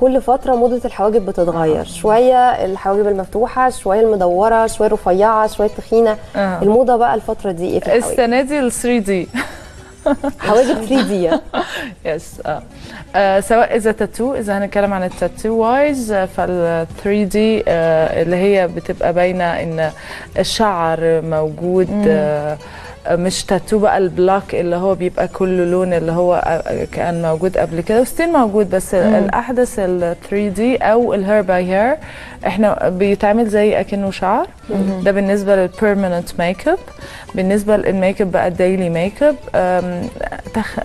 كل فتره موضه الحواجب بتتغير، شويه الحواجب المفتوحه، شويه المدوره، شويه رفيعه، شويه تخينه. الموضه بقى الفتره دي ايه في الحواجب؟ السنه دي ال 3 دي حواجب 3 دي. يس. سواء اذا تاتو، اذا هنتكلم عن التاتو وايز، فال 3 دي اللي هي بتبقى باينه ان الشعر موجود، مش تاتو بقى البلاك اللي هو بيبقى كله لون اللي هو كان موجود قبل كده وستيل موجود، بس الاحدث ال 3 دي او الهير باي هير احنا بيتعمل زي اكنه شعر. ده بالنسبه للبيرمننت ميك اب. بالنسبه للميك اب بقى الديلي ميك اب،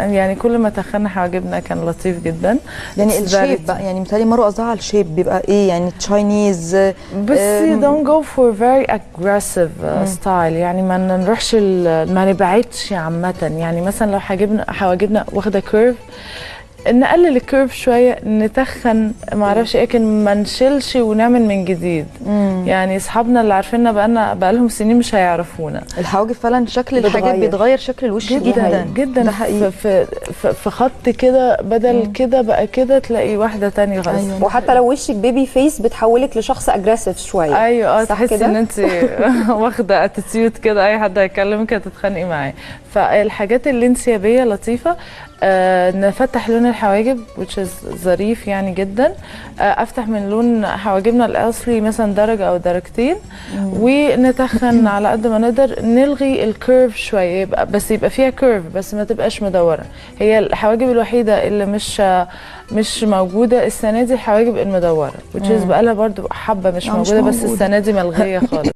يعني كل ما تخنا حواجبنا كان لطيف جدا. يعني الشيب بقى، يعني مثالي مروه قصدها على الشيب بيبقى ايه؟ يعني تشاينيز بس don't go for very aggressive style، يعني ما نروحش ما نبعدش عامه. يعني مثلا لو حواجبنا واخده كيرف، نقلل الكيرف شويه، نتخن ما اعرفش ايه، لكن ما نشيلش ونعمل من جديد. يعني اصحابنا اللي عارفيننا بقى لهم سنين مش هيعرفونا. الحواجب فعلا شكل الحاجات بيتغير شكل الوش جدا جدا. ده حقيقي. في خط كده بدل كده بقى كده تلاقي واحده ثانيه خالص. أيوة. وحتى لو وشك بيبي فيس بتحولك لشخص اجريسيف شويه. ايوه تحسي ان انت واخده اتيتيود كده، اي حد هيكلمك هتتخانقي معاه. فالحاجات اللي انسيابيه لطيفه. نفتح لون الحواجب which is ظريف يعني جدا. افتح من لون حواجبنا الاصلي مثلا درجه او درجتين، ونتخن على قد ما نقدر. نلغي الكيرف شويه، يبقى فيها كيرف بس ما تبقاش مدوره. هي الحواجب الوحيده اللي مش موجوده السنه دي الحواجب المدوره which is بقى لها برضو حبه مش موجوده، بس السنه دي ملغيه خالص.